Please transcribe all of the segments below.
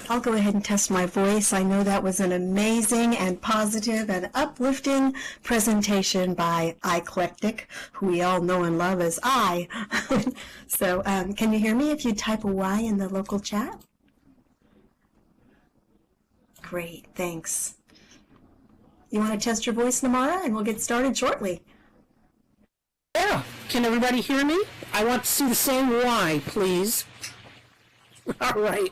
I'll go ahead and test my voice. I know that was an amazing and positive and uplifting presentation by iClectic, who we all know and love as I. So can you hear me if you type a Y in the local chat? Great, thanks. You want to test your voice, Namaara, and we'll get started shortly. Yeah, can everybody hear me? I want to see the same Y, please. All right.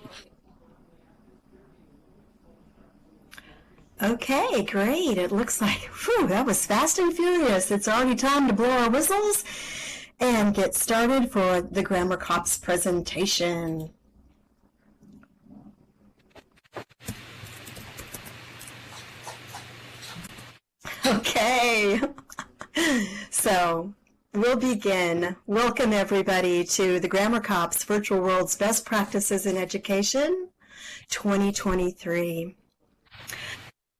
Okay, great. It looks like, whew, that was fast and furious. It's already time to blow our whistles and get started for the Grammar Cops presentation. Okay, so we'll begin. Welcome everybody to the Grammar Cops Virtual World's Best Practices in Education 2023.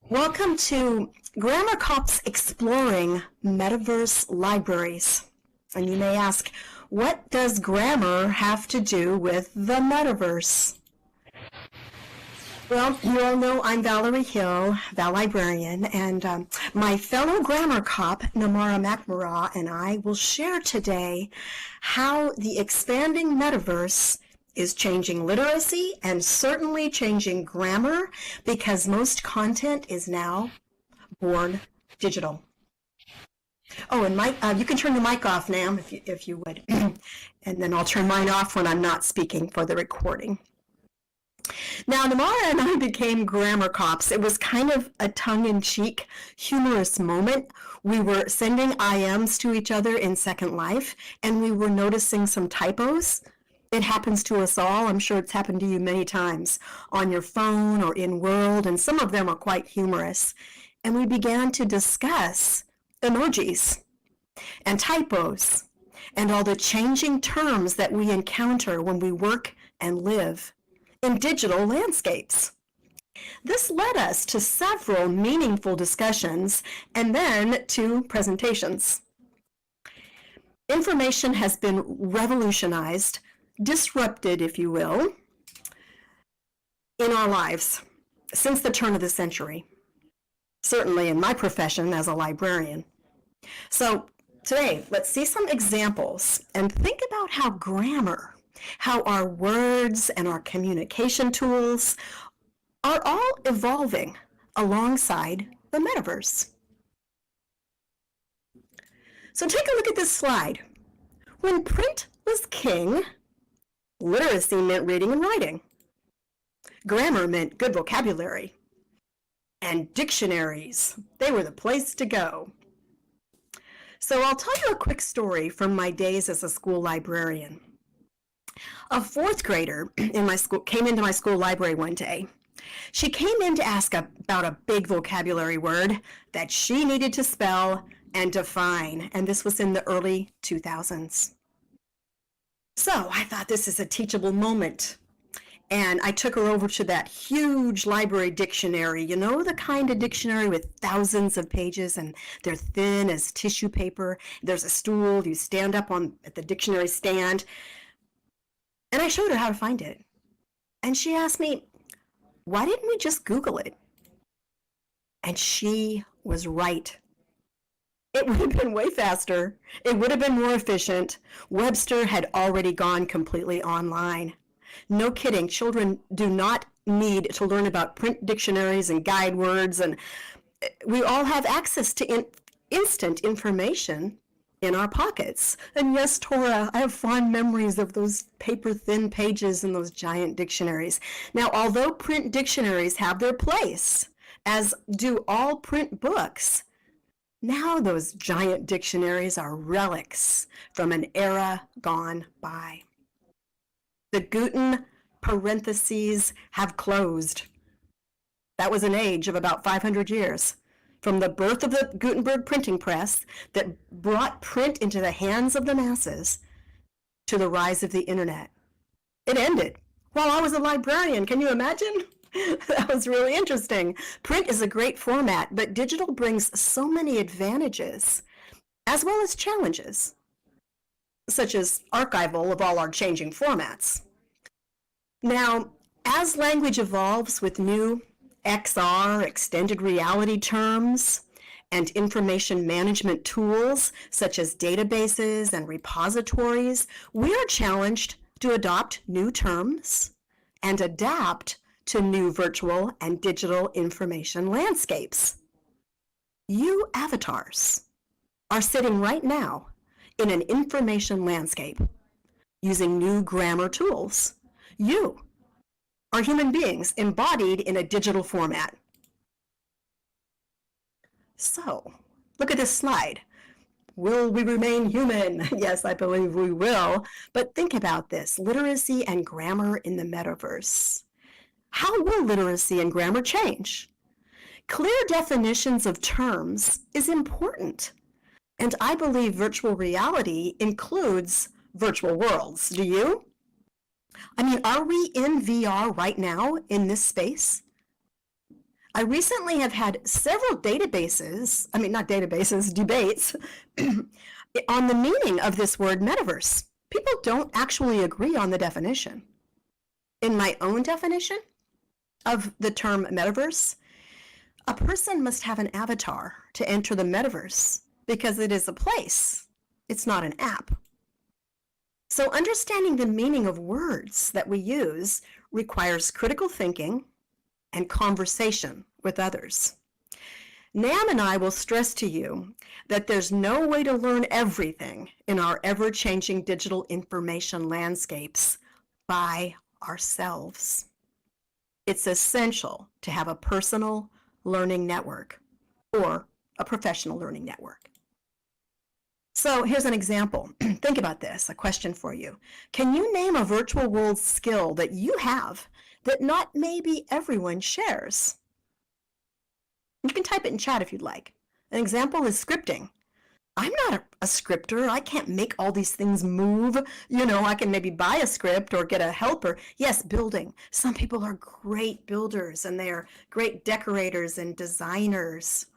Welcome to Grammar Cops Exploring Metaverse Libraries. And you may ask, what does grammar have to do with the metaverse? Well, you all know I'm Valerie Hill, Valibrarian, and my fellow grammar cop, Namaara MacMoragh, and I will share today how the expanding metaverse is changing literacy and certainly changing grammar, because most content is now born digital. Oh, and Mike, you can turn your mic off now if you would, and then I'll turn mine off when I'm not speaking for the recording. Now, Namaara and I became grammar cops. It was kind of a tongue-in-cheek, humorous moment. We were sending IMs to each other in Second Life, and we were noticing some typos. It happens to us all. I'm sure it's happened to you many times on your phone or in World, and some of them are quite humorous. And we began to discuss emojis and typos and all the changing terms that we encounter when we work and live in digital landscapes. This led us to several meaningful discussions and then to presentations. Information has been revolutionized, disrupted, if you will, in our lives since the turn of the century, certainly in my profession as a librarian. So today, let's see some examples and think about how grammar, how our words and our communication tools are all evolving alongside the metaverse. So take a look at this slide. When print was king, literacy meant reading and writing. Grammar meant good vocabulary. And dictionaries, they were the place to go. So I'll tell you a quick story from my days as a school librarian. A fourth grader in my school came into my school library one day. She came in to ask about a big vocabulary word that she needed to spell and define, and this was in the early 2000s. So I thought, this is a teachable moment. And I took her over to that huge library dictionary, you know, the kind of dictionary with thousands of pages and they're thin as tissue paper. There's a stool, you stand up at the dictionary stand. And I showed her how to find it. And she asked me, why didn't we just Google it? And she was right. It would have been way faster. It would have been more efficient. Webster had already gone completely online. No kidding, children do not need to learn about print dictionaries and guide words, and we all have access to instant information in our pockets. And yes, Tora, I have fond memories of those paper-thin pages in those giant dictionaries. Now, although print dictionaries have their place, as do all print books, now those giant dictionaries are relics from an era gone by. The Guten parentheses have closed. That was an age of about 500 years. From the birth of the Gutenberg printing press that brought print into the hands of the masses to the rise of the internet. It ended while I was a librarian. Can you imagine? That was really interesting. Print is a great format, but digital brings so many advantages as well as challenges, such as archival of all our changing formats. Now, As language evolves with new XR, extended reality terms, and information management tools such as databases and repositories, we are challenged to adopt new terms and adapt to new virtual and digital information landscapes. You avatars are sitting right now in an information landscape using new grammar tools. You are human beings embodied in a digital format. So, look at this slide. Will we remain human? Yes, I believe we will. But think about this, literacy and grammar in the metaverse. How will literacy and grammar change? Clear definitions of terms is important. And I believe virtual reality includes virtual worlds. Do you? I mean, are we in VR right now in this space? I recently have had several debates on the meaning of this word metaverse. People don't actually agree on the definition. In my own definition of the term metaverse, a person must have an avatar to enter the metaverse because it is a place. It's not an app. So understanding the meaning of words that we use requires critical thinking and conversation with others. Nam and I will stress to you that there's no way to learn everything in our ever-changing digital information landscapes by ourselves. It's essential to have a personal learning network or a professional learning network. So here's an example. Think about this, a question for you. Can you name a virtual world skill that you have that not maybe everyone shares? You can type it in chat if you'd like. An example is scripting. I'm not a scripter. I can't make all these things move. You know, I can maybe buy a script or get a helper. Yes, building. Some people are great builders and they are great decorators and designers.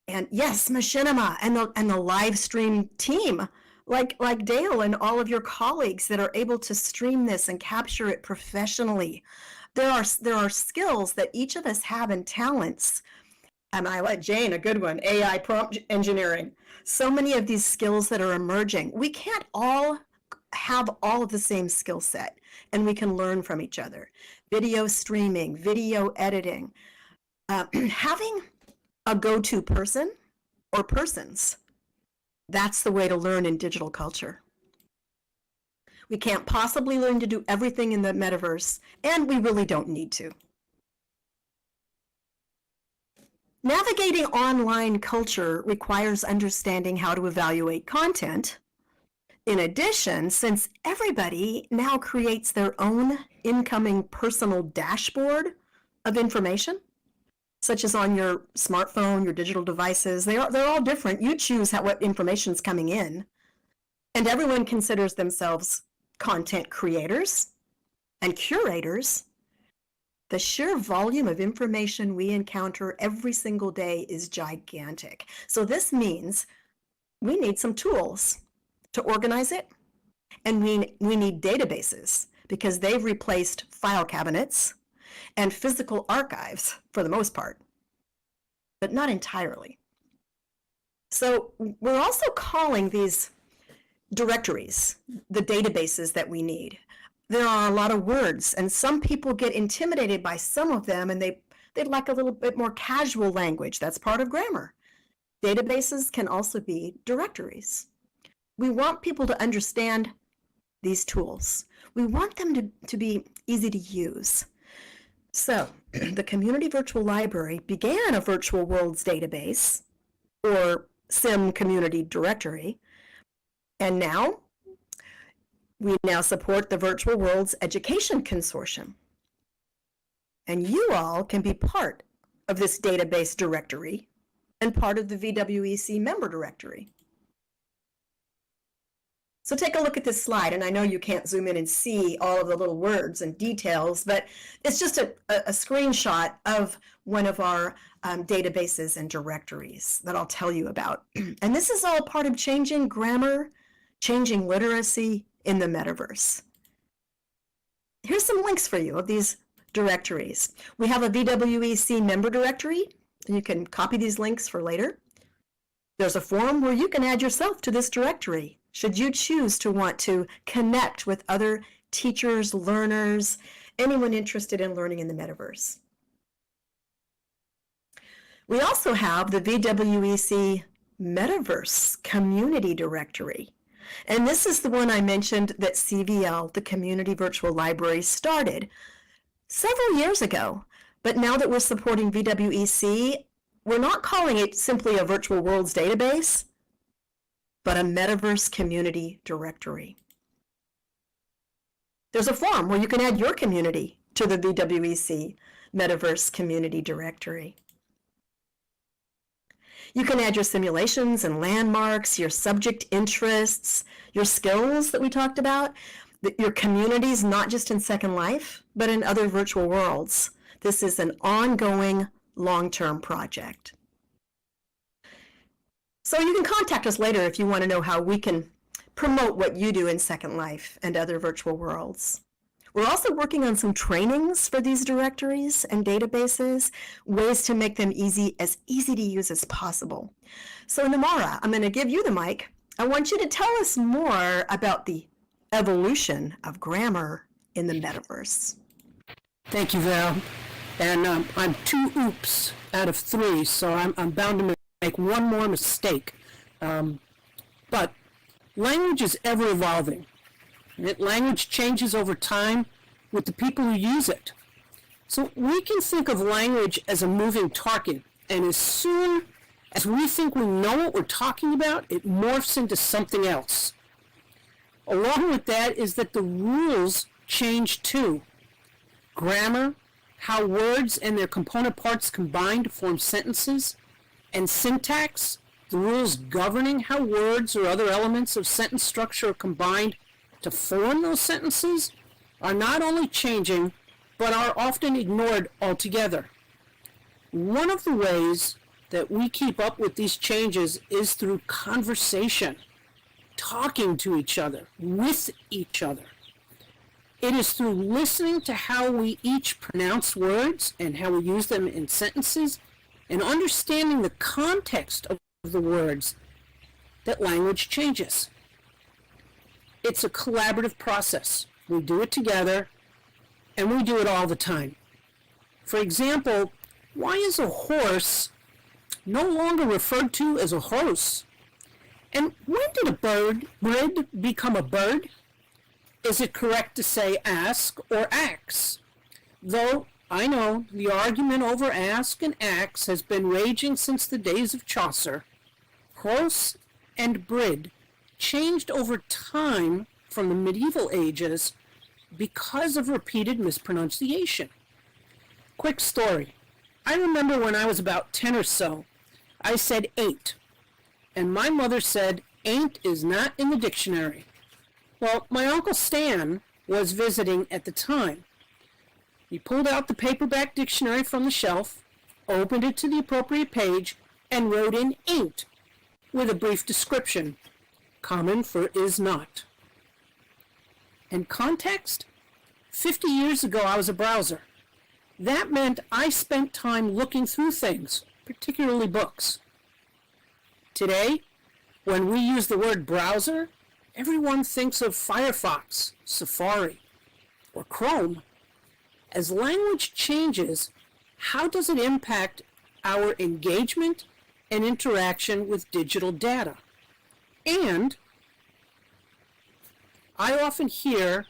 And yes, machinima and the live stream team, like Dale and all of your colleagues that are able to stream this and capture it professionally. There are skills that each of us have and talents. And I let Jane, a good one, AI prompt engineering. So many of these skills that are emerging. We can't all have all of the same skill set, and we can learn from each other. Video streaming, video editing, having a go-to person or persons. That's the way to learn in digital culture. We can't possibly learn to do everything in the metaverse, and we really don't need to. Navigating online culture requires understanding how to evaluate content. In addition, since everybody now creates their own incoming personal dashboard of information, such as on your smartphone, your digital devices, they're all different. You choose what information's coming in. And everyone considers themselves content creators and curators. The sheer volume of information we encounter every single day is gigantic. So this means we need some tools to organize it, and we need databases because they've replaced file cabinets and physical archives for the most part, but not entirely. So we're also calling these directories the databases that we need. There are a lot of words, and some people get intimidated by some of them, and they'd like a little bit more casual language. That's part of grammar. Databases can also be directories. We want people to understand these tools. We want them to be easy to use. So the Community Virtual Library began a virtual worlds database, or SIM community directory, and now we support the Virtual Worlds Education Consortium. And you all can be part of this database directory and part of the VWEC member directory. So take a look at this slide, and I know you can't zoom in and see all of the little words and details, but it's just a screenshot of one of our databases and directories that I'll tell you about. And this is all part of changing grammar, changing literacy in the metaverse. here's some links for you of these directories. We have a VWEC member directory. You can copy these links for later. There's a forum where you can add yourself to this directory, should you choose to want to connect with other teachers, learners, anyone interested in learning in the metaverse. We also have the VWEC Metaverse Community Directory. And this is the one I mentioned that CVL, the Community Virtual Library, started several years ago. But now that we're supporting VWEC, we're not calling it simply a virtual worlds database, but a Metaverse Community Directory. There's a forum where you can add your community to the VWEC Metaverse Community Directory. You can add your simulations and landmarks, your subject interests, your skills that we talked about, your communities, not just in Second Life, but in other virtual worlds. This is an ongoing, long-term project. So you can contact us later if you want to know how we can promote what you do in Second Life and other virtual worlds. We're also working on some trainings for these directories and databases, ways to make them as easy to use as possible. So Namaara, I'm going to give you the mic. I want you to tell us more about the evolution of grammar in the metaverse. Thank you, Val. And I'm 2 oops out of 3, so I'm bound to make one more mistake. But language is ever evolving. Language changes over time with the people who use it. So we can think of language as a moving target, and as soon as we think we know what we're talking about, it morphs into something else. Along with that is that the rules change too. Grammar, how words and their component parts combine to form sentences, and syntax, the rules governing how words or other elements of sentence structure are combined to form those sentences, are not only changing, but are often ignored altogether. One of the ways that we keep up with these changes is through conversation, talking to each other, with each other. It is through listening to how we each pronounce words and how we use them in sentences, and understanding the context of the words that language changes. It's a collaborative process. We do it together, and we do it all the time. For example, why is a horse no longer referred to as a horse? And when did a bird become a bird? Is it correct to say ask or axe? Though I know the argument over ask and axe has been raging since the days of Chaucer, horse and brid changed over time from the medieval ages because of repeated mispronunciation. Quick story. I remember when I was about 10 or so, I said ain't, and my mother said ain't is not in the dictionary. Well, my Uncle Stan was visiting at the time. He pulled out the paperback dictionary from the shelf, opened it to the appropriate page, and wrote in ain't, with a brief description, common for is not. And context? 50 years ago, I was a browser. That meant I spent time looking through things, particularly books. Today, when we use the word browser, everyone thinks of Firefox, Safari, or Chrome. As language changes, how does it impact our engagement and interaction with digital data? And I often hear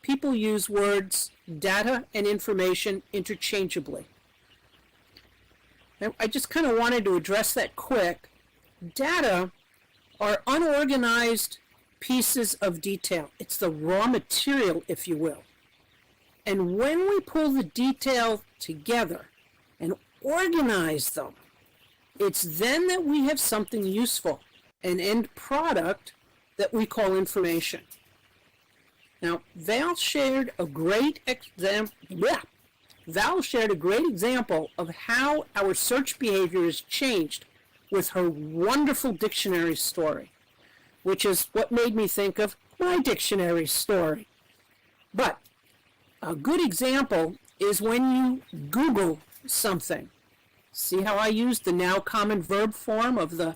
people use words data and information interchangeably. I just kind of wanted to address that quick. Data are unorganized pieces of detail. It's the raw material, if you will. And when we pull the detail together and organize them, it's then that we have something useful, an end product that we call information. Now, Val shared a great example of how our search behavior has changed with her wonderful dictionary story, which is what made me think of my dictionary story. But A good example is when you Google something. See how I used the now common verb form of the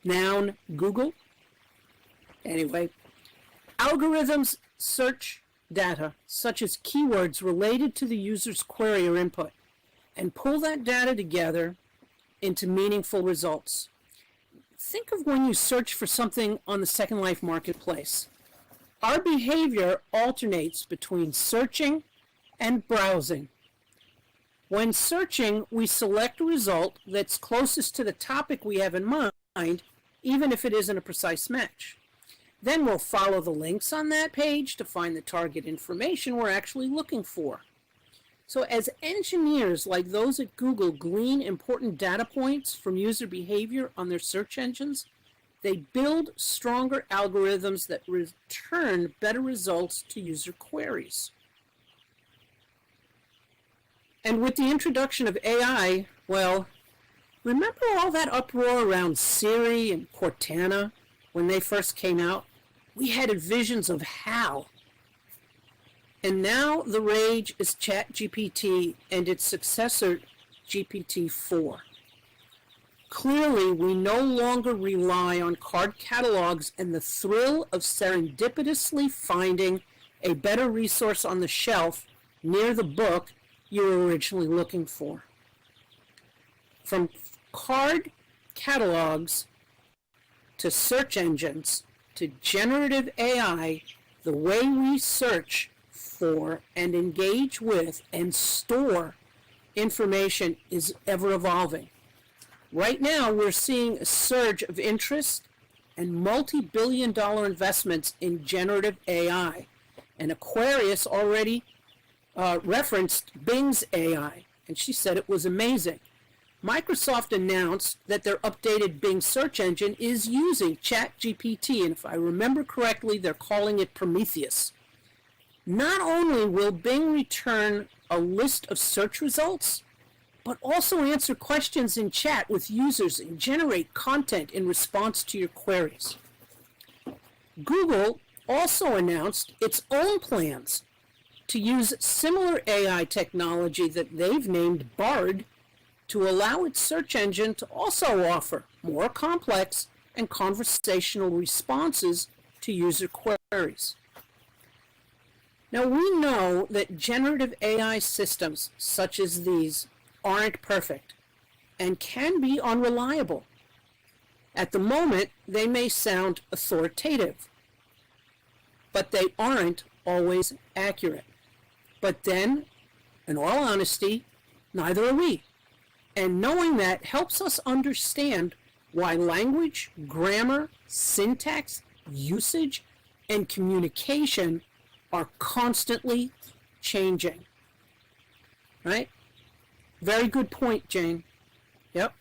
noun Google? Anyway, algorithms search data such as keywords related to the user's query or input and pull that data together into meaningful results. Think of when you search for something on the Second Life marketplace. Our behavior alternates between searching and browsing. When searching, we select a result that's closest to the topic we have in mind, even if it isn't a precise match. Then we'll follow the links on that page to find the target information we're actually looking for. So as engineers like those at Google glean important data points from user behavior on their search engines, they build stronger algorithms that return better results to user queries. And with the introduction of AI, well, remember all that uproar around Siri and Cortana when they first came out? We had visions of how. And now the rage is ChatGPT and its successor, GPT-4. Clearly, we no longer rely on card catalogs and the thrill of serendipitously finding a better resource on the shelf near the book you were originally looking for. From card catalogs to search engines to generative AI, the way we search for and engage with and store information is ever evolving. Right now, we're seeing a surge of interest and multi-billion-dollar investments in generative AI. And Aquarius already referenced Bing's AI, and she said it was amazing. Microsoft announced that their updated Bing search engine is using ChatGPT, and if I remember correctly, they're calling it Prometheus. Not only will Bing return a list of search results, but also answer questions in chat with users and generate content in response to your queries. Google also announced its own plans to use similar AI technology that they've named Bard to allow its search engine to also offer more complex and conversational responses to user queries. Now, we know that generative AI systems such as these aren't perfect and can be unreliable. At the moment, they may sound authoritative, but they aren't always accurate. But then, in all honesty, neither are we. And knowing that helps us understand why language, grammar, syntax, usage, and communication are constantly changing. Right? Very good point, Jane. Yep.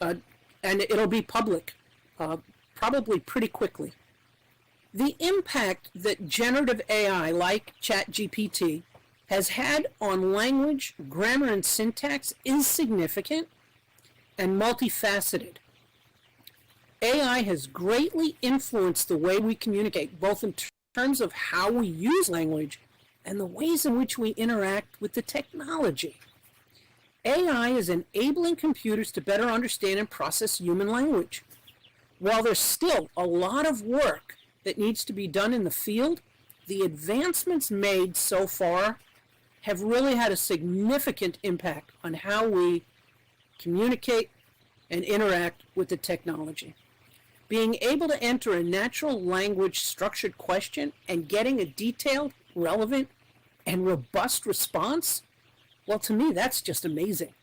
And it'll be public, probably pretty quickly. The impact that generative AI, like ChatGPT, has had on language, grammar, and syntax is significant and multifaceted. AI has greatly influenced the way we communicate, both in terms of how we use language and the ways in which we interact with the technology. AI is enabling computers to better understand and process human language. While there's still a lot of work that needs to be done in the field, the advancements made so far have really had a significant impact on how we communicate and interact with the technology. Being able to enter a natural language structured question and getting a detailed, relevant, and robust response, well, to me, that's just amazing.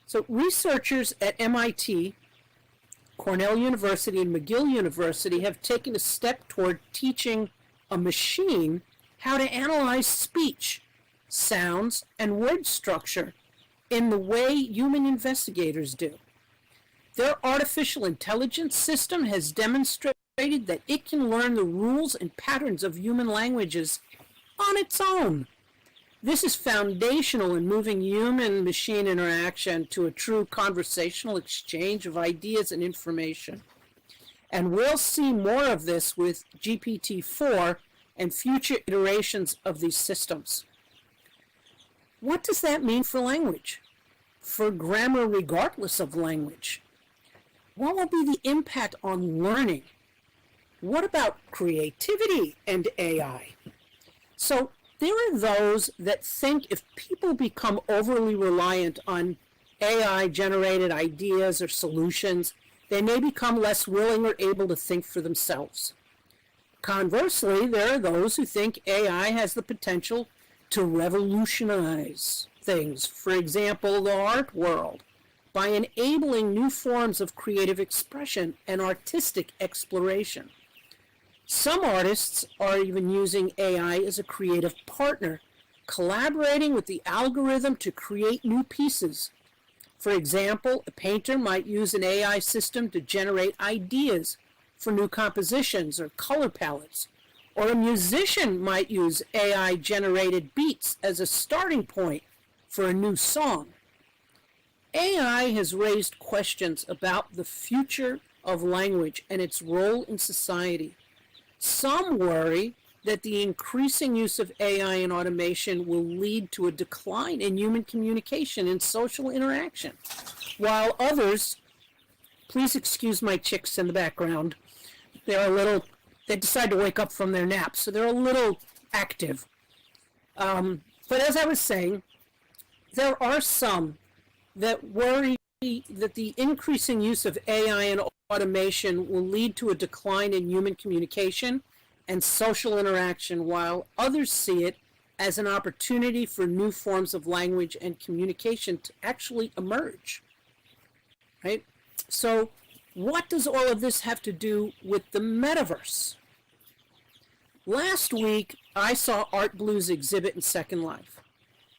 So researchers at MIT, Cornell University, and McGill University have taken a step toward teaching a machine how to analyze speech, sounds, and word structure in the way human investigators do. Their artificial intelligence system has demonstrated that it can learn the rules and patterns of human languages on its own. This is foundational in moving human-machine interaction to a true conversational exchange of ideas and information. And we'll see more of this with GPT-4 and future iterations of these systems. What does that mean for language? For grammar regardless of language? What will be the impact on learning? What about creativity and AI? So there are those that think if people become overly reliant on AI-generated ideas or solutions, they may become less willing or able to think for themselves. Conversely, there are those who think AI has the potential to revolutionize things, for example, the art world, by enabling new forms of creative expression and artistic exploration. Some artists are even using AI as a creative partner, collaborating with the algorithm to create new pieces. For example, a painter might use an AI system to generate ideas for new compositions or color palettes, or a musician might use AI-generated beats as a starting point for a new song. AI has raised questions about the future of language and its role in society. Some worry that the increasing use of AI and automation will lead to a decline in human communication and social interaction, while others, please excuse my chicks in the background, they decide to wake up from their naps, so they're a little active. But as I was saying, there are some that worry that the increasing use of AI and automation will lead to a decline in human communication and social interaction, while others see it as an opportunity for new forms of language and communication to actually emerge. Right? So what does all of this have to do with the metaverse? Last week, I saw Art Blue's exhibit in Second Life,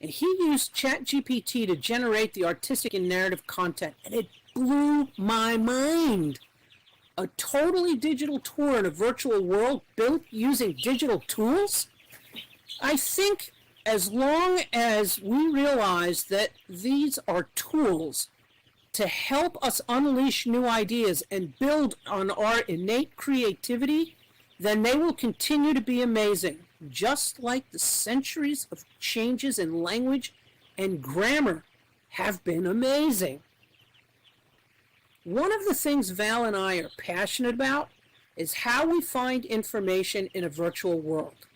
and he used ChatGPT to generate the artistic and narrative content, and it blew my mind. A totally digital tour in a virtual world built using digital tools? I think as long as we realize that these are tools to help us unleash new ideas and build on our innate creativity, then they will continue to be amazing, just like the centuries of changes in language and grammar have been amazing. One of the things Val and I are passionate about is how we find information in a virtual world.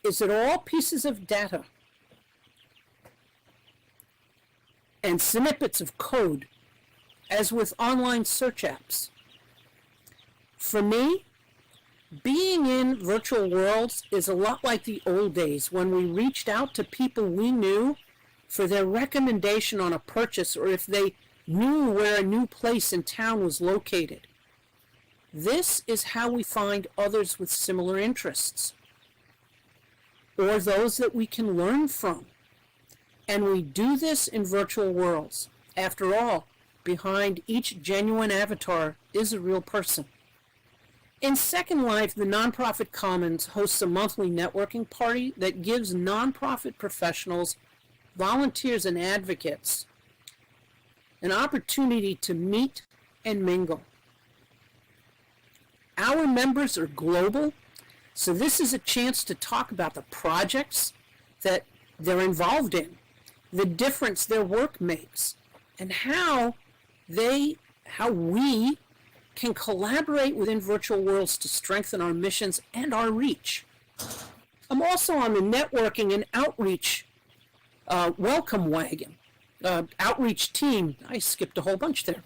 Is it all pieces of data and snippets of code, as with online search apps? For me, being in virtual worlds is a lot like the old days when we reached out to people we knew for their recommendation on a purchase, or if they knew where a new place in town was located. This is how we find others with similar interests, or those that we can learn from. And we do this in virtual worlds. After all, behind each genuine avatar is a real person. In Second Life, the Nonprofit Commons hosts a monthly networking party that gives nonprofit professionals, volunteers, and advocates an opportunity to meet and mingle. Our members are global, so this is a chance to talk about the projects that they're involved in, the difference their work makes, and how we can collaborate within virtual worlds to strengthen our missions and our reach. I'm also on the networking and outreach welcome wagon, outreach team. I skipped a whole bunch there.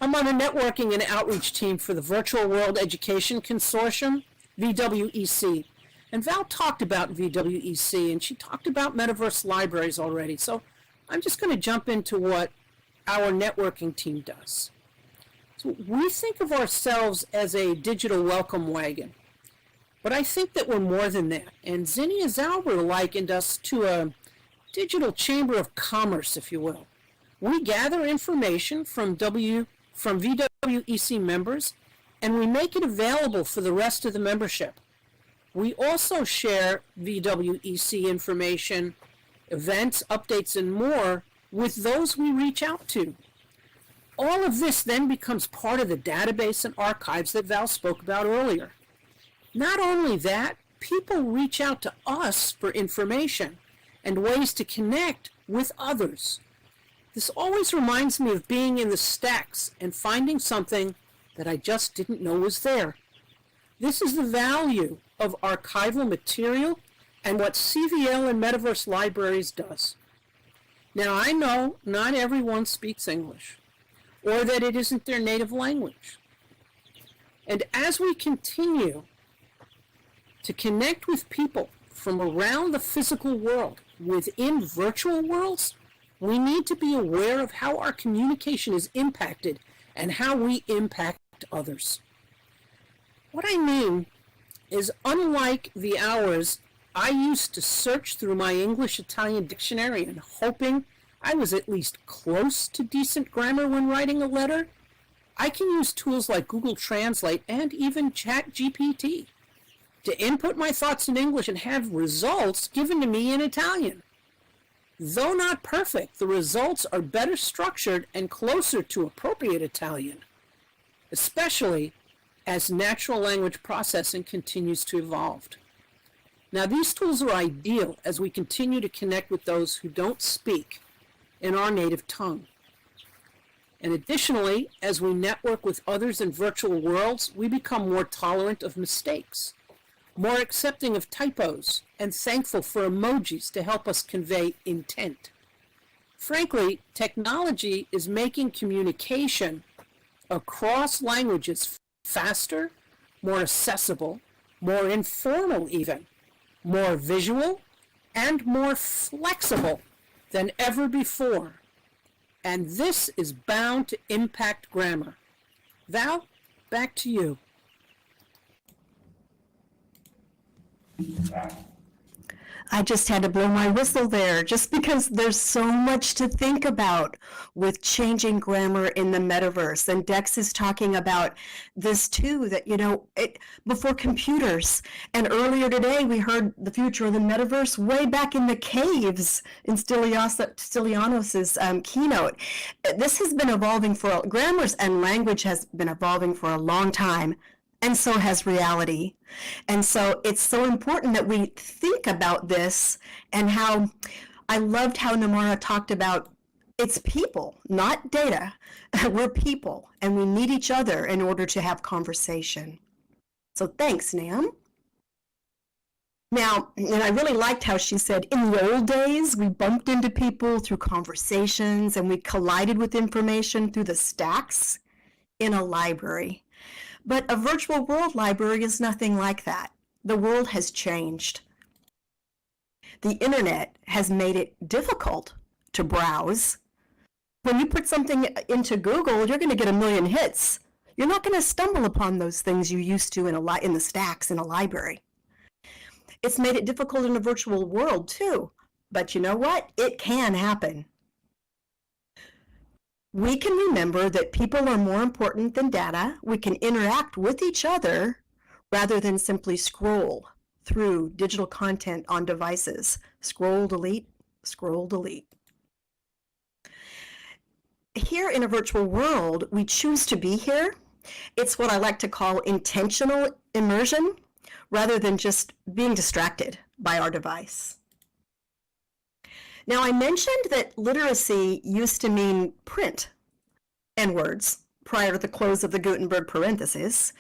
I'm on a networking and outreach team for the Virtual World Education Consortium, VWEC. And Val talked about VWEC, and she talked about Metaverse libraries already. So I'm just going to jump into what our networking team does. So we think of ourselves as a digital welcome wagon, but I think that we're more than that. And Zinnia Zauber likened us to a digital chamber of commerce, if you will. We gather information from VWEC members, and we make it available for the rest of the membership. We also share VWEC information, events, updates, and more with those we reach out to. All of this then becomes part of the database and archives that Val spoke about earlier. Not only that, people reach out to us for information and ways to connect with others. This always reminds me of being in the stacks and finding something that I just didn't know was there. This is the value of archival material and what CVL and Metaverse Libraries does. Now, I know not everyone speaks English, or that it isn't their native language. And as we continue to connect with people from around the physical world within virtual worlds, we need to be aware of how our communication is impacted and how we impact others. What I mean is, unlike the hours I used to search through my English-Italian dictionary and hoping I was at least close to decent grammar when writing a letter, I can use tools like Google Translate and even ChatGPT to input my thoughts in English and have results given to me in Italian. Though not perfect, the results are better structured and closer to appropriate Italian, especially as natural language processing continues to evolve. Now, these tools are ideal as we continue to connect with those who don't speak in our native tongue. And additionally, as we network with others in virtual worlds, we become more tolerant of mistakes, more accepting of typos, and thankful for emojis to help us convey intent. Frankly, technology is making communication across languages faster, more accessible, more informal even, more visual, and more flexible than ever before. And this is bound to impact grammar. Val, back to you. I just had to blow my whistle there, just because there's so much to think about with changing grammar in the metaverse. And Dex is talking about this too, that, before computers. And earlier today, we heard the future of the metaverse way back in the caves in Stylianos' keynote. This has been evolving grammars and language has been evolving for a long time. And so has reality. And so it's so important that we think about this, and how I loved how Namaara talked about it's people, not data. We're people, and we need each other in order to have conversation. So thanks, Nam. Now, and I really liked how she said, in the old days, we bumped into people through conversations, and we collided with information through the stacks in a library. But a virtual world library is nothing like that. The world has changed. The internet has made it difficult to browse. When you put something into Google, you're going to get 1 million hits. You're not going to stumble upon those things you used to in the stacks in a library. It's made it difficult in a virtual world too. But you know what? It can happen. We can remember that people are more important than data. We can interact with each other rather than simply scroll through digital content on devices. Scroll, delete, scroll, delete. Here in a virtual world, we choose to be here. It's what I like to call intentional immersion rather than just being distracted by our device. Now, I mentioned that literacy used to mean print and words prior to the close of the Gutenberg parentheses.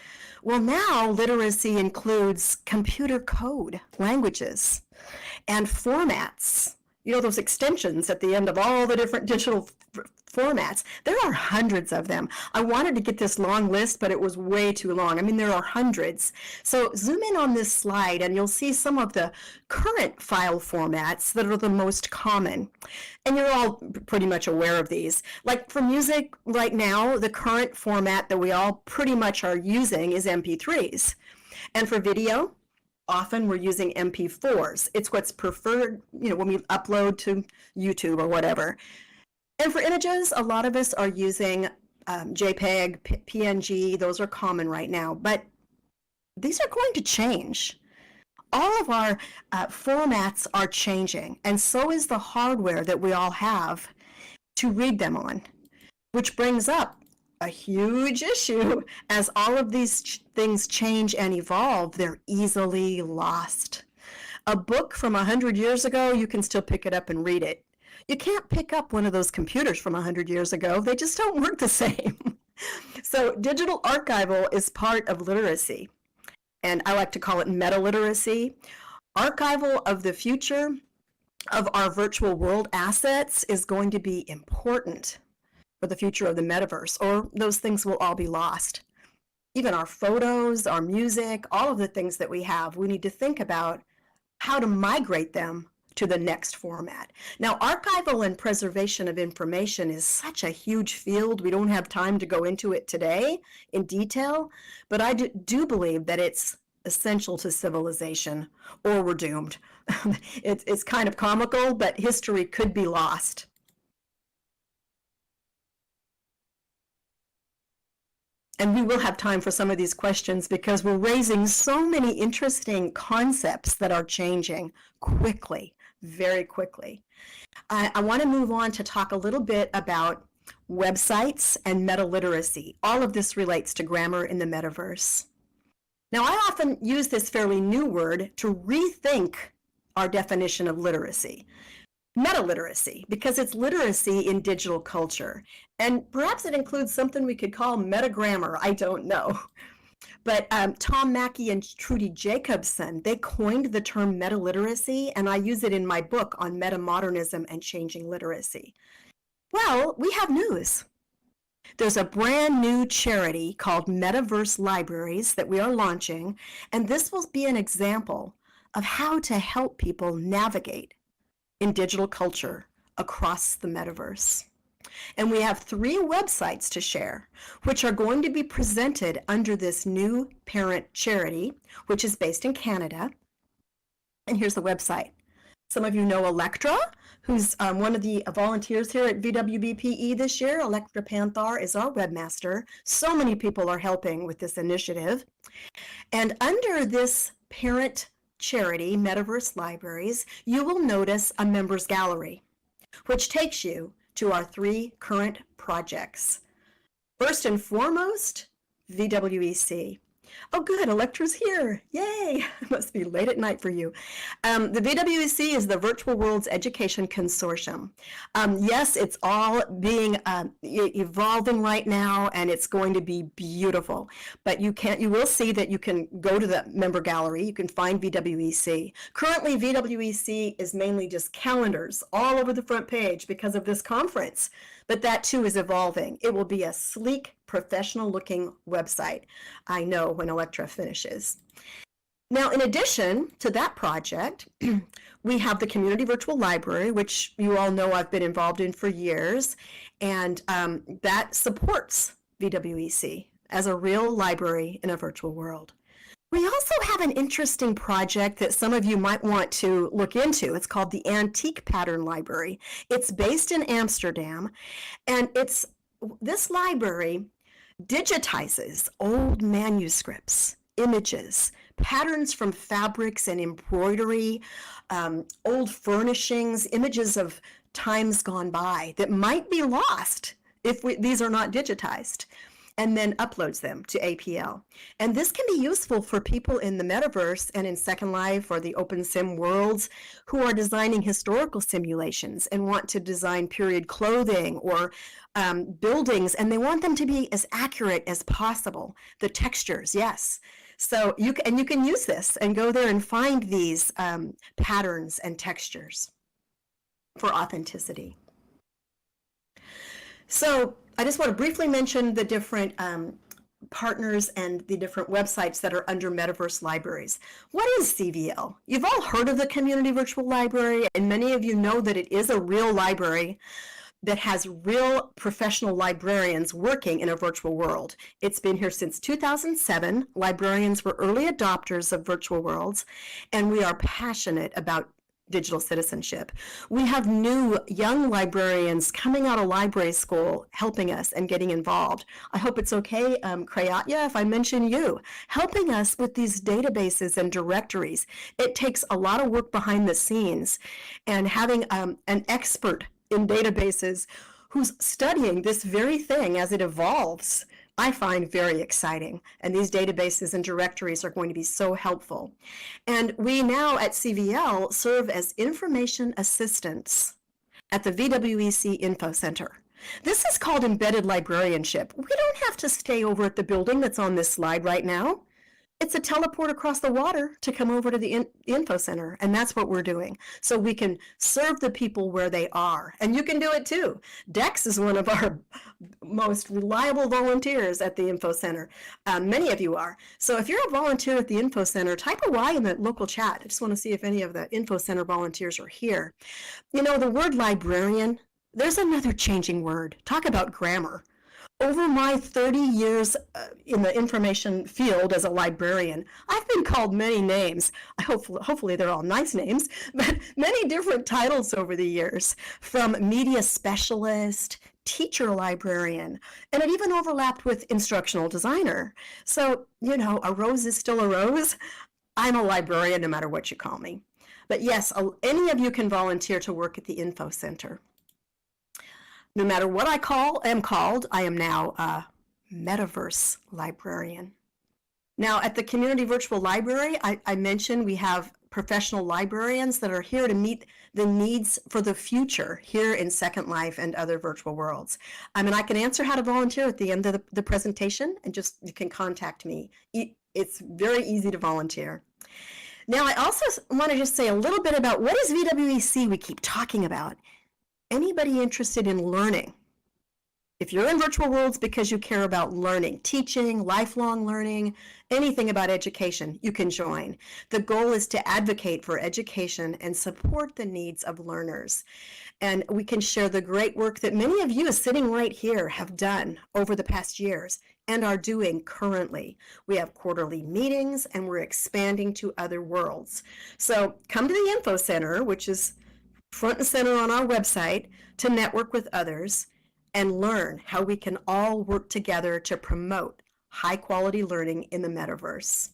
Well, now literacy includes computer code, languages, and formats. Those extensions at the end of all the different digital formats. There are hundreds of them. I wanted to get this long list, but it was way too long. There are hundreds. So zoom in on this slide and you'll see some of the current file formats that are the most common. And you're all pretty much aware of these. Like for music right now, the current format that we all pretty much are using is MP3s. And for video, often we're using MP4s. It's what's preferred, when we upload to YouTube or whatever. And for images, a lot of us are using JPEG, PNG. Those are common right now, but these are going to change. All of our formats are changing, and so is the hardware that we all have to read them on, which brings up a huge issue. As all of these things change and evolve, they're easily lost. A book from 100 years ago, you can still pick it up and read it. You can't pick up one of those computers from 100 years ago. They just don't work the same. So digital archival is part of literacy, and I like to call it metaliteracy. Archival of the future of our virtual world assets is going to be important for the future of the metaverse, or those things will all be lost. Even our photos, our music, all of the things that we have, we need to think about how to migrate them to the next format. Now, archival and preservation of information is such a huge field. We don't have time to go into it today in detail, but I do believe that it's essential to civilization, or we're doomed. It's kind of comical, but history could be lost. And we will have time for some of these questions because we're raising so many interesting concepts that are changing quickly, very quickly. I want to move on to talk a little bit about websites and metaliteracy. All of this relates to grammar in the metaverse. Now, I often use this fairly new word to rethink our definition of literacy. Metaliteracy, because it's literacy in digital culture. And perhaps it includes something we could call metagrammar, I don't know. But Tom Mackey and Trudy Jacobson, they coined the term metaliteracy, and I use it in my book on metamodernism and changing literacy. Well, we have news. There's a brand new charity called Metaverse Libraries that we are launching, and this will be an example of how to help people navigate in digital culture across the metaverse. And we have 3 websites to share, which are going to be presented under this new parent charity, which is based in Canada. And here's the website. Some of you know Electra, who's one of the volunteers here at VWBPE this year. Electra Panthar is our webmaster. So many people are helping with this initiative. And under this parent charity, Metaverse Libraries, you will notice a members gallery, which takes you to our 3 current projects. First and foremost, VWEC. Oh good, Electra's here, yay! It must be late at night for you. The VWEC is the Virtual Worlds Education Consortium. Yes, it's all being evolving right now, and it's going to be beautiful. But you will see that you can go to the member gallery, you can find VWEC. Currently, VWEC is mainly just calendars all over the front page because of this conference. But that too is evolving. It will be a sleek, professional-looking website, I know, when Electra finishes. Now, in addition to that project, we have the Community Virtual Library, which you all know I've been involved in for years, and that supports VWEC as a real library in a virtual world. We also have an interesting project that some of you might want to look into. It's called the Antique Pattern Library. It's based in Amsterdam, and this library digitizes old manuscripts, images, patterns from fabrics and embroidery, old furnishings, images of times gone by that might be lost if these are not digitized, and then uploads them to APL. And this can be useful for people in the metaverse and in Second Life or the open sim worlds who are designing historical simulations and want to design period clothing or buildings, and they want them to be as accurate as possible. The textures, yes. So you can use this and go there and find these patterns and textures for authenticity. So I just want to briefly mention the different partners and the different websites that are under Metaverse Libraries. What is CVL? You've all heard of the Community Virtual Library, and many of you know that it is a real library that has real professional librarians working in a virtual world. It's been here since 2007. Librarians were early adopters of virtual worlds, and we are passionate about digital citizenship. We have new young librarians coming out of library school helping us and getting involved. I hope it's okay, Krayatya, if I mention you, helping us with these databases and directories. It takes a lot of work behind the scenes, and having an expert in databases who's studying this very thing as it evolves, I find very exciting. And these databases and directories are going to be so helpful. And we now at CVL serve as information assistants at the VWEC Info Center. This is called embedded librarianship. We don't have to stay over at the building that's on this slide right now. It's a teleport across the water to come over to the info center, and that's what we're doing. So we can serve the people where they are, and you can do it too. Dex is one of our most reliable volunteers at the info center. Many of you are. So if you're a volunteer at the info center, type a Y in the local chat. I just want to see if any of the info center volunteers are here. You know, the word librarian, there's another changing word. Talk about grammar. Over my 30 years in the information field as a librarian, I've been called many names. Hopefully they're all nice names, but many different titles over the years, from media specialist, teacher librarian, and it even overlapped with instructional designer. So, you know, a rose is still a rose. I'm a librarian no matter what you call me. But yes, any of you can volunteer to work at the info center. No matter what I am called, I am now a Metaverse librarian. Now, at the Community Virtual Library, I mentioned we have professional librarians that are here to meet the needs for the future here in Second Life and other virtual worlds. I mean, I can answer how to volunteer at the end of the presentation, and just you can contact me. It's very easy to volunteer. Now, I also want to just say a little bit about what is VWEC we keep talking about. Anybody interested in learning? If you're in virtual worlds because you care about learning, teaching, lifelong learning, anything about education, you can join. The goal is to advocate for education and support the needs of learners. And we can share the great work that many of you sitting right here have done over the past years and are doing currently. We have quarterly meetings and we're expanding to other worlds. So come to the Info Center, which is front and center on our website, to network with others and learn how we can all work together to promote high quality learning in the metaverse.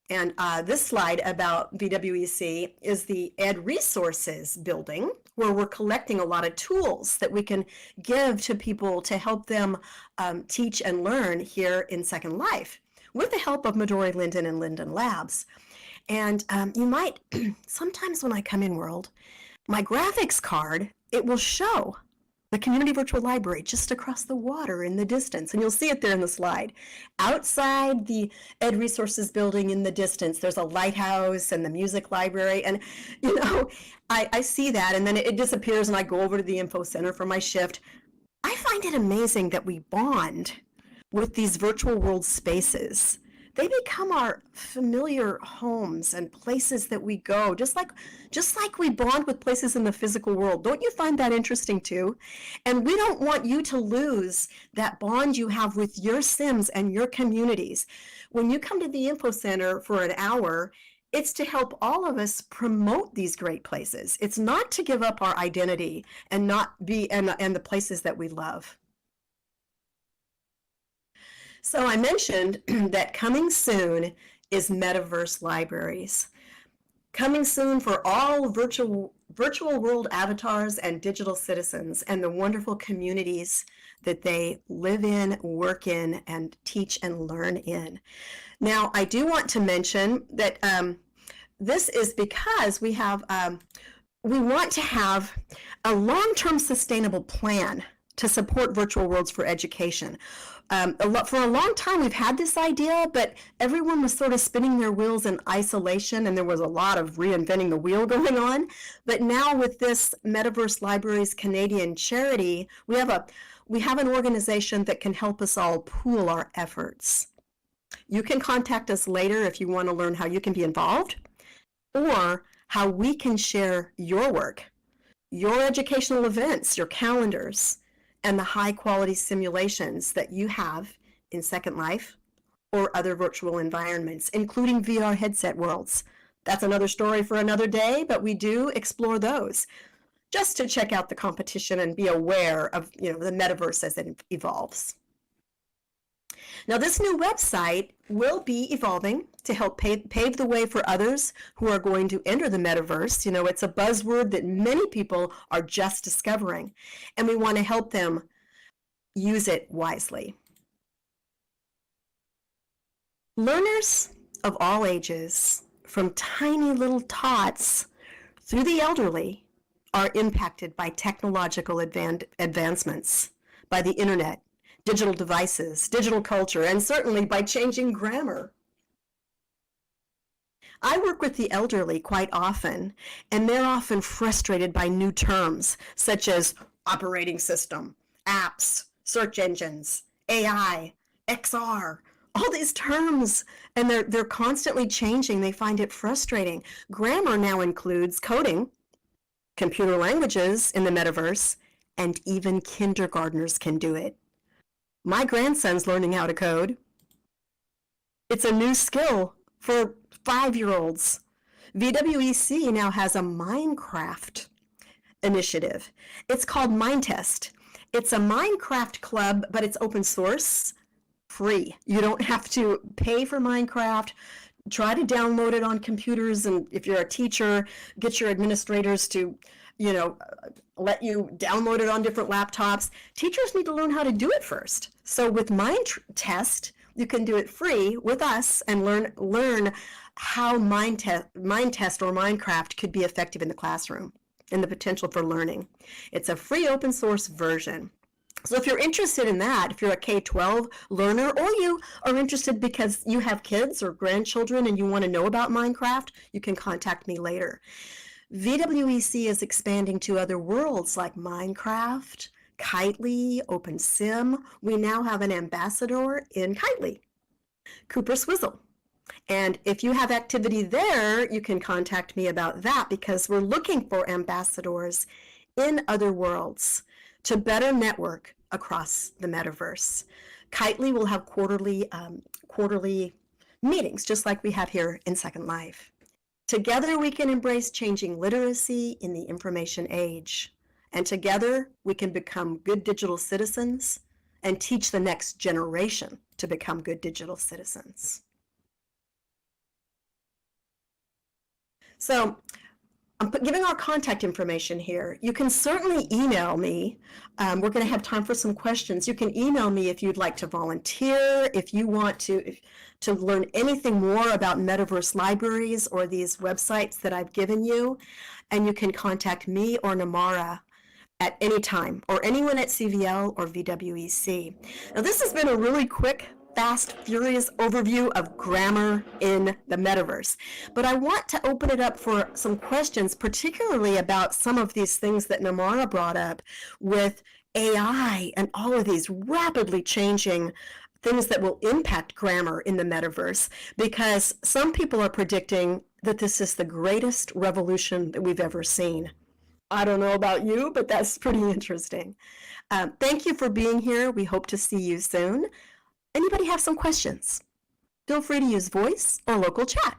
And this slide about VWEC is the Ed Resources building, where we're collecting a lot of tools that we can give to people to help them teach and learn here in Second Life, with the help of Midori Linden and Linden Labs. And you might, sometimes when I come in world, my graphics card, it will show the Community Virtual Library just across the water in the distance. And you'll see it there in the slide. Outside the Ed Resources building in the distance, there's a lighthouse and the music library. And, you know, I see that, and then it disappears and I go over to the info center for my shift. I find it amazing that we bond with these virtual world spaces. They become our familiar homes and places that we go, just like we bond with places in the physical world. Don't you find that interesting too? And we don't want you to lose that bond you have with your Sims and your communities. When you come to the Info Center for an hour, it's to help all of us promote these great places. It's not to give up our identity and not be and the places that we love. So I mentioned that coming soon is Metaverse libraries. Coming soon for all virtual world avatars and digital citizens and the wonderful communities that they live in, work in, and teach and learn in. Now, I do want to mention that this is because we want to have a long-term sustainable plan to support virtual worlds for education. For a long time, we've had this idea, but everyone was sort of spinning their wheels in isolation, and there was a lot of reinventing the wheel going on. But now with this Metaverse Libraries Canadian charity, we have an organization that can help us all pool our efforts. You can contact us later if you want to learn how you can be involved or how we can share your work, your educational events, your calendars, and the high quality simulations that you have in Second Life or other virtual environments, including VR headset worlds. That's another story for another day, but we do explore those just to check out the competition and be aware of, the metaverse as it evolves. Now, this new website will be evolving to help pave the way for others who are going to enter the metaverse. You know, it's a buzzword that many people are just discovering, and we want to help them use it wisely. Learners of all ages, from tiny little tots through the elderly, are impacted by technological advancements, by the internet, digital devices, digital culture, and certainly by changing grammar. I work with the elderly quite often, and they're often frustrated by new terms such as operating system, apps, search engines, AI, XR, all these terms, and they're constantly changing. They find it frustrating. Grammar now includes coding, computer languages in the metaverse, and even kindergartners can do it. My grandson's learning how to code. It's a new skill for 5-year-olds. VWEC now has a Minecraft initiative. It's called Mindtest. It's a Minecraft club, but it's open source, free. You don't have to pay for Minecraft. Try to download it on computers, and if you're a teacher, get your administrators to, let you download it on different laptops. Teachers need to learn how to do it first. So with Mindtest, you can do it free with us and learn how Mindtest or Minecraft could be effective in the classroom and the potential for learning. It's a free open source version. So if you're interested in that, if you're a K-12 learner, or you are interested because you have kids or grandchildren and you want to know about Minecraft, you can contact me later. VWEC is expanding to other worlds like Minecraft, Kitely, OpenSim. We now have an ambassador in Kitely, Cooper Swizzle. And if you have activity there, you can contact me about that, because we're looking for ambassadors in other worlds to better network across the metaverse. Kitely will have quarterly meetings, just like we have here in Second Life. Together we can embrace changing literacy in the information age. And together we can become good digital citizens and teach the next generation to become good digital citizens. So I'm giving our contact information here. You can certainly email me. We're going to have time for some questions. You can email me if you'd like to volunteer, if you want to learn anything more about Metaverse libraries or these websites that I've given you. And you can contact me or Namaara at any time, or anyone at CVL or VWEC. Now, this has been a really quick, fast, furious overview of grammar in the metaverse. But I want to open it up for some questions, particularly about some of these things that Namaara brought up with AI and all of these rapidly changing things that will impact grammar in the metaverse, because some people are predicting that this is the greatest revolution that we've ever seen. I don't know about you, but that's pretty interesting. Thank you for being here. We hope to see you soon. Anybody have some questions? Feel free to use voice or local chat.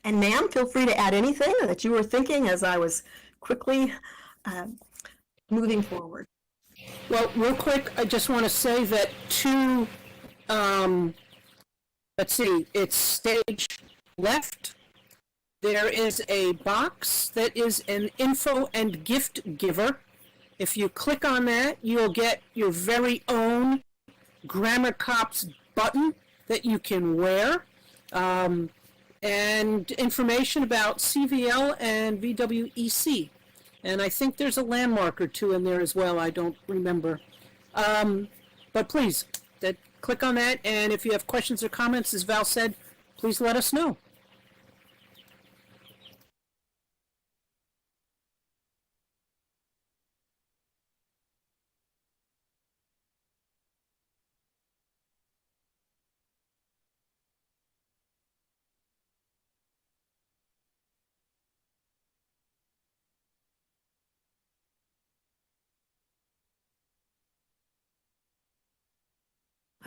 And ma'am, feel free to add anything that you were thinking as I was quickly moving forward. Well, real quick, I just want to say that let's see, it's stage left. There is a box that is an info and gift giver. If you click on that, you'll get your very own Grammar Cops button that you can wear, and information about CVL and VWEC. And I think there's a landmark or two in there as well. I don't remember. But please, click on that, and if you have questions or comments, as Val said, please let us know.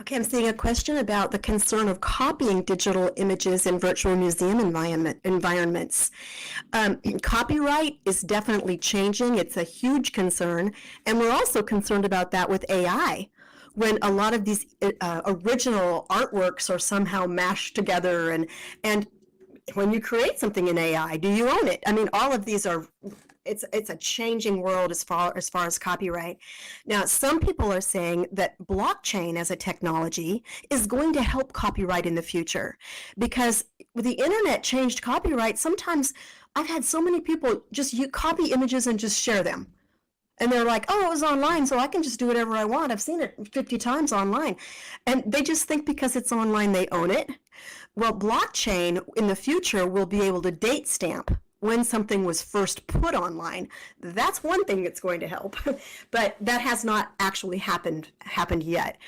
Okay, I'm seeing a question about the concern of copying digital images in virtual museum environments. Copyright is definitely changing. It's a huge concern. And we're also concerned about that with AI. when a lot of these original artworks are somehow mashed together, and when you create something in AI, do you own it? I mean, all of these are, it's a changing world as far as copyright. Now, some people are saying that blockchain as a technology is going to help copyright in the future, because with the internet changed copyright. Sometimes I've had so many people just copy images and just share them. And they're like, oh, it was online, so I can just do whatever I want. I've seen it 50 times online. And they just think because it's online, they own it. Well, blockchain in the future will be able to date stamp when something was first put online. That's one thing that's going to help, but that has not actually happened yet.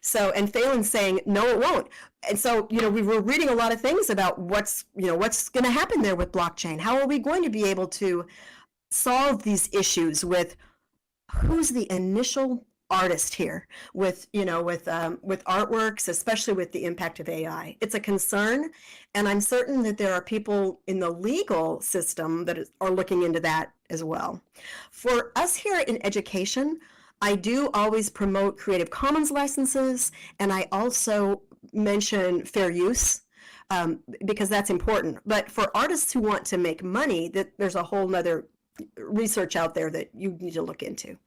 So, and Phelan's saying, no, it won't. And so, we were reading a lot of things about what's going to happen there with blockchain. How are we going to be able to solve these issues with who's the initial artist here with artworks, especially with the impact of AI. It's a concern, and I'm certain that there are people in the legal system that are looking into that as well. For us here in education, I do always promote Creative Commons licenses, and I also mention fair use, because that's important. But for artists who want to make money, there's a whole nother research out there that you need to look into.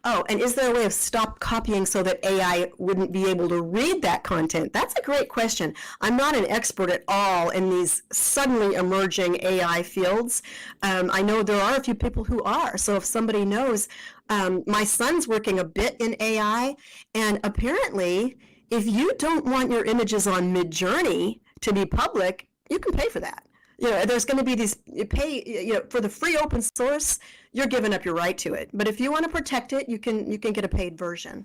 Oh, and is there a way of stop copying so that AI wouldn't be able to read that content? That's a great question. I'm not an expert at all in these suddenly emerging AI fields. I know there are a few people who are. So if somebody knows, my son's working a bit in AI, and apparently, if you don't want your images on Midjourney to be public, you can pay for that. There's going to be these, you pay, for the free open source, you're giving up your right to it. But if you want to protect it, you can get a paid version.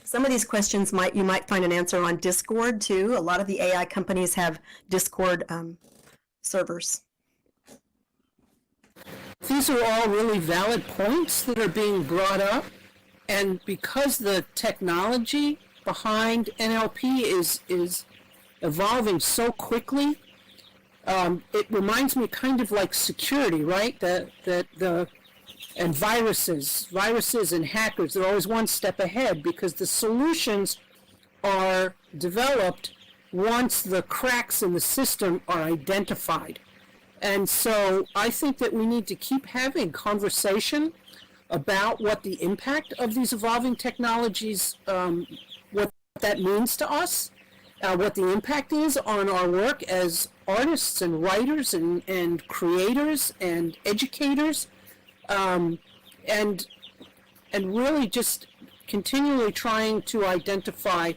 Some of these questions you might find an answer on Discord too. A lot of the AI companies have Discord servers. These are all really valid points that are being brought up, and because the technology behind NLP is evolving so quickly, it reminds me kind of like security, right? And viruses and hackers, they're always one step ahead because the solutions are developed once the cracks in the system are identified. And so I think that we need to keep having conversation about what the impact of these evolving technologies, what that means to us, what the impact is on our work as artists and writers and creators and educators, and really just continually trying to identify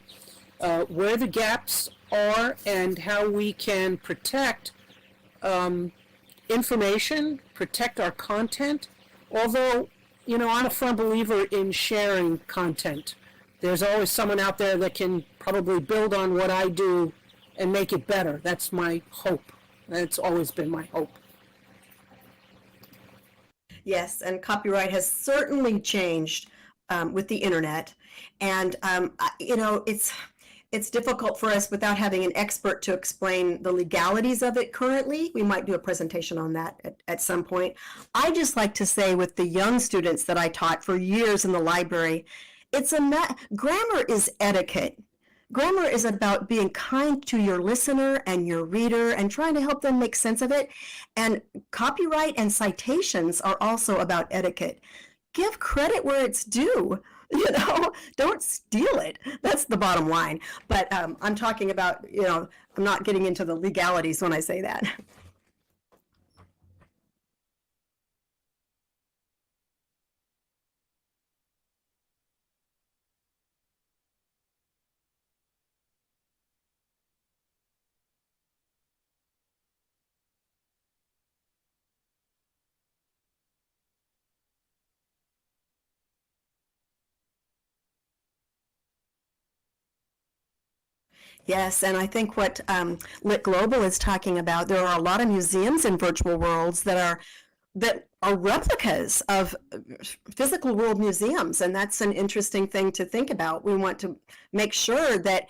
where the gaps are and how we can protect information, protect our content, although, I'm a firm believer in sharing content. There's always someone out there that can probably build on what I do and make it better. That's my hope. That's always been my hope. Yes, and copyright has certainly changed with the internet. And, it's difficult for us without having an expert to explain the legalities of it currently. We might do a presentation on that at some point. I just like to say with the young students that I taught for years in the library, grammar is etiquette. Grammar is about being kind to your listener and your reader and trying to help them make sense of it. And copyright and citations are also about etiquette. Give credit where it's due. Don't steal it. That's the bottom line. But I'm talking about, I'm not getting into the legalities when I say that. Yes, and I think what Lit Global is talking about, there are a lot of museums in virtual worlds that are that are replicas of physical world museums, and that's an interesting thing to think about. We want to make sure that,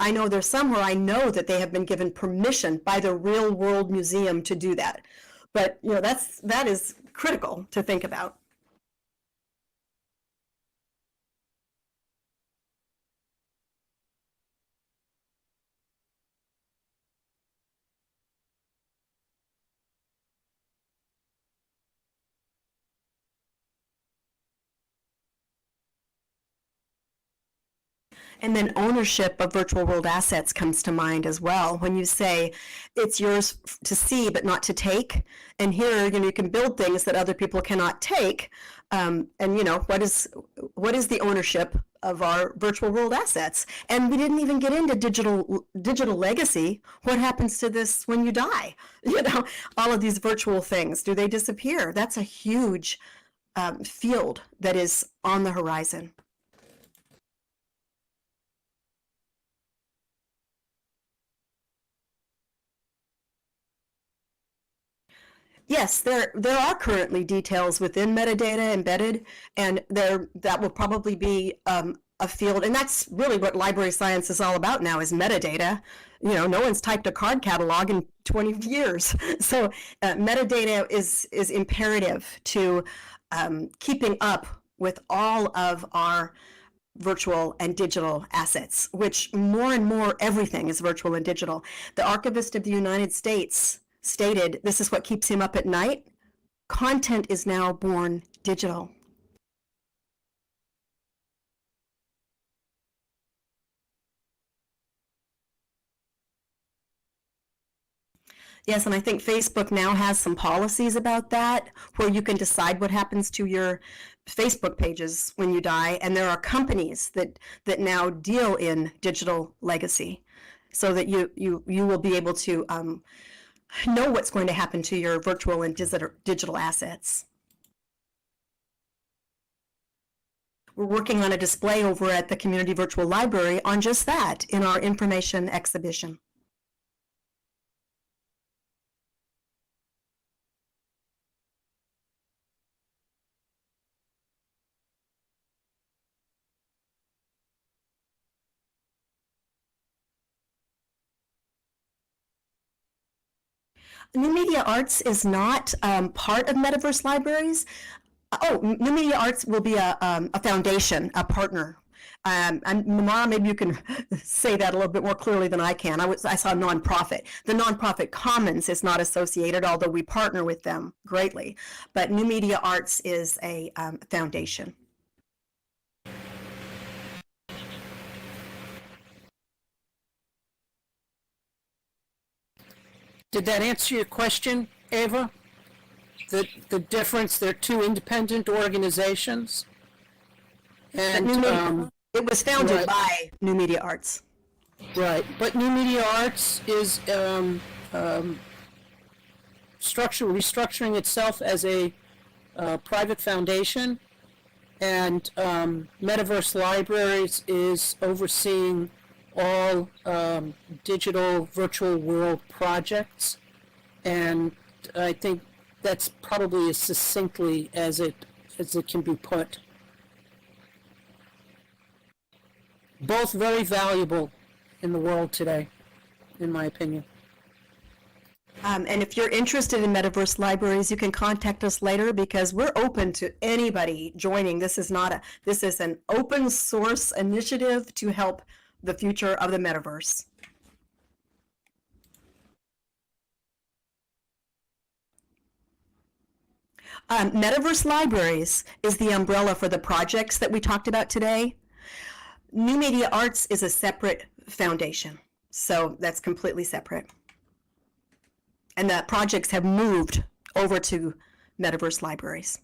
I know there's some where I know that they have been given permission by the real world museum to do that. But that is critical to think about. And then ownership of virtual world assets comes to mind as well. When you say it's yours to see but not to take, and here you can build things that other people cannot take. And what is the ownership of our virtual world assets? And we didn't even get into digital legacy. What happens to this when you die? All of these virtual things, do they disappear? That's a huge field that is on the horizon. Yes, there are currently details within metadata embedded, and that will probably be a field, and that's really what library science is all about now, is metadata. No one's typed a card catalog in 20 years, so metadata is imperative to keeping up with all of our virtual and digital assets, which more and more everything is virtual and digital. The Archivist of the United States stated, this is what keeps him up at night: content is now born digital. Yes, and I think Facebook now has some policies about that, where you can decide what happens to your Facebook pages when you die, and there are companies that now deal in digital legacy, so that you will be able to know what's going to happen to your virtual and digital assets. We're working on a display over at the Community Virtual Library on just that in our information exhibition. New Media Arts is not part of Metaverse Libraries. New Media Arts will be a foundation, a partner. And Namaara, maybe you can say that a little bit more clearly than I can. I saw nonprofit. The nonprofit Commons is not associated, although we partner with them greatly. But New Media Arts is a foundation. Did that answer your question, Ava? The difference, they're two independent organizations? And it was founded right. by New Media Arts. Right, but New Media Arts is restructuring itself as a private foundation, and Metaverse Libraries is overseeing all digital virtual world projects, and I think that's probably as succinctly as it can be put. Both very valuable in the world today, in my opinion. And if you're interested in Metaverse Libraries, you can contact us later, because we're open to anybody joining. This is an open source initiative to help the future of the metaverse. Metaverse Libraries is the umbrella for the projects that we talked about today. New Media Arts is a separate foundation, so that's completely separate. And the projects have moved over to Metaverse Libraries.